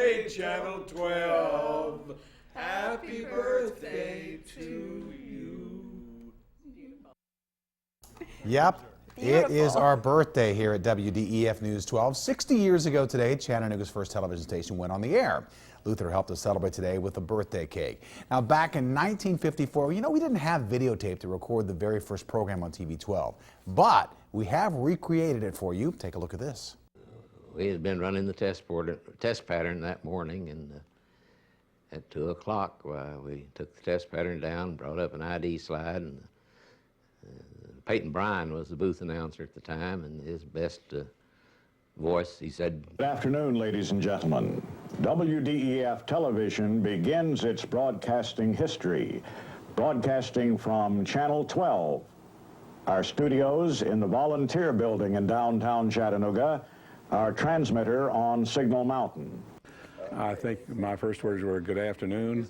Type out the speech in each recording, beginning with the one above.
birthday, Channel 12. Happy birthday to you. Yep. Beautiful. It is our birthday here at WDEF News 12. 60 years ago today, Chattanooga's first television station went on the air. Luther helped us celebrate today with a birthday cake. Now, back in 1954, we didn't have videotape to record the very first program on TV 12, but we have recreated it for you. Take a look at this. We had been running the test pattern that morning, and at 2 o'clock, we took the test pattern down, brought up an ID slide, and Peyton Bryan was the booth announcer at the time, and his best voice, he said, Good afternoon, ladies and gentlemen. WDEF television begins its broadcasting history, broadcasting from Channel 12. Our studios in the Volunteer Building in downtown Chattanooga, our transmitter on Signal Mountain. I think my first words were good afternoon.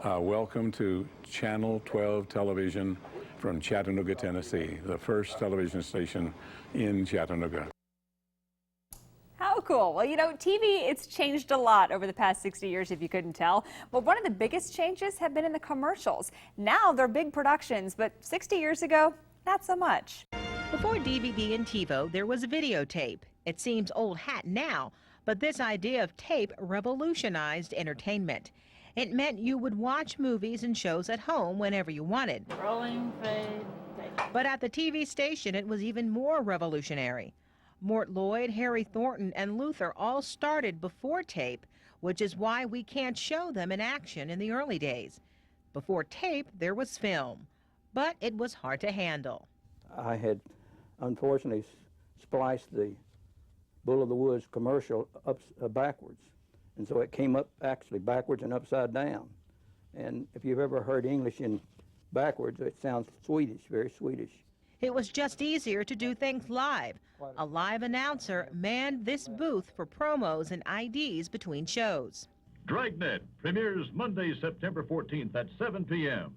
Welcome to Channel 12 television from Chattanooga, Tennessee, the first television station in Chattanooga. How cool. Well, TV, it's changed a lot over the past 60 years, if you couldn't tell. But one of the biggest changes have been in the commercials. Now they're big productions, but 60 years ago, not so much. Before DVD and TiVo, there was videotape. It seems old hat now, but this idea of tape revolutionized entertainment. It meant you would watch movies and shows at home whenever you wanted. Rolling, fade, tape. But at the TV station, it was even more revolutionary. Mort Lloyd, Harry Thornton, and Luther all started before tape, which is why we can't show them in action in the early days. Before tape, there was film, but it was hard to handle. I had unfortunately spliced the Bull of the Woods commercial backwards. And so it came up actually backwards and upside down. And if you've ever heard English in backwards, it sounds Swedish, very Swedish. It was just easier to do things live. A live announcer manned this booth for promos and IDs between shows. Dragnet premieres Monday, September 14th at 7 p.m.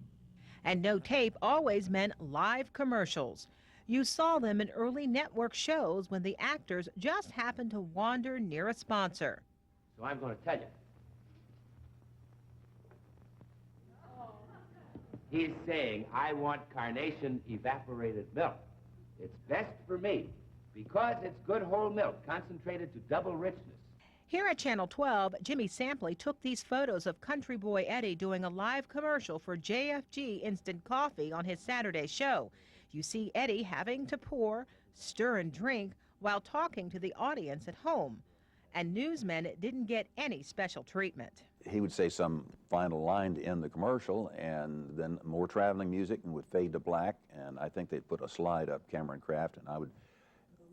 And no tape always meant live commercials. You saw them in early network shows when the actors just happened to wander near a sponsor. so I'm going to tell you. He's saying, I want carnation evaporated milk. It's best for me because it's good whole milk, concentrated to double richness. Here at Channel 12, Jimmy Sampley took these photos of country boy Eddie doing a live commercial for JFG Instant Coffee on his Saturday show. You see Eddie having to pour, stir, and drink while talking to the audience at home. And newsmen didn't get any special treatment. He would say some final line to end the commercial, and then more traveling music, and would fade to black, and I think they'd put a slide up, Cameron Craft, and I would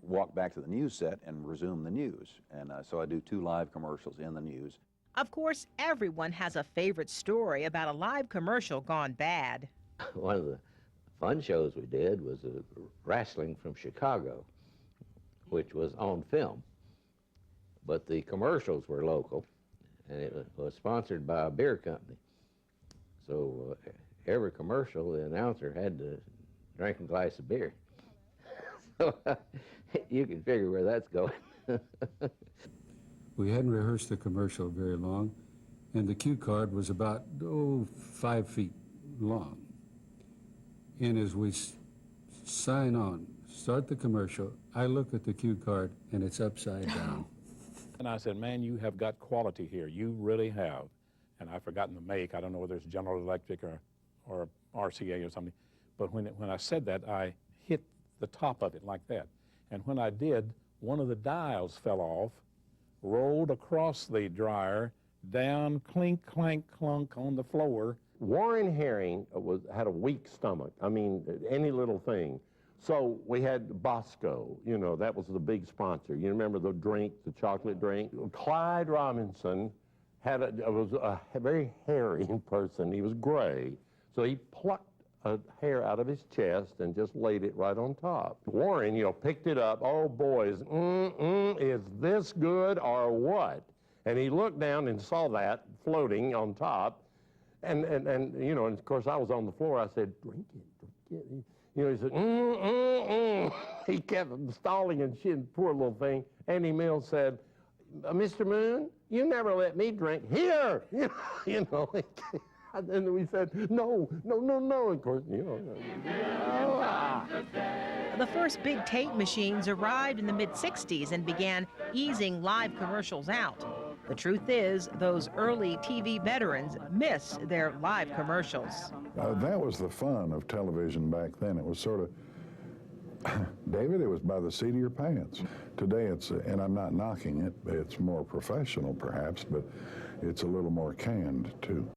walk back to the news set and resume the news. And so I do 2 live commercials in the news. Of course, everyone has a favorite story about a live commercial gone bad. One of the fun shows we did was wrestling from Chicago, which was on film. But the commercials were local, and it was sponsored by a beer company. So every commercial, the announcer had to drink a glass of beer. So you can figure where that's going. We hadn't rehearsed the commercial very long, and the cue card was about, 5 feet long. And as we sign on, start the commercial, I look at the cue card, and it's upside down. And I said, man, you have got quality here. You really have. And I've forgotten the make. I don't know whether it's General Electric or RCA or something. But when I said that, I hit the top of it like that. And when I did, one of the dials fell off, rolled across the dryer, down, clink, clank, clunk on the floor. Warren Herring had a weak stomach. I mean, any little thing. So we had Bosco, that was the big sponsor. You remember the drink, the chocolate drink? Clyde Robinson was a very hairy person. He was gray. So he plucked a hair out of his chest and just laid it right on top. Warren, picked it up. Oh, boys, is this good or what? And he looked down and saw that floating on top. And of course, I was on the floor. I said, drink it. He said, He kept stalling and shit, poor little thing. Andy Mills said, Mr. Moon, you never let me drink. Here! You know. And then we said, no. Of course, you know. The first big tape machines arrived in the mid-'60s and began easing live commercials out. The truth is, those early TV veterans miss their live commercials. That was the fun of television back then. It was sort of, David, it was by the seat of your pants. Today it's, and I'm not knocking it, it's more professional perhaps, but it's a little more canned too.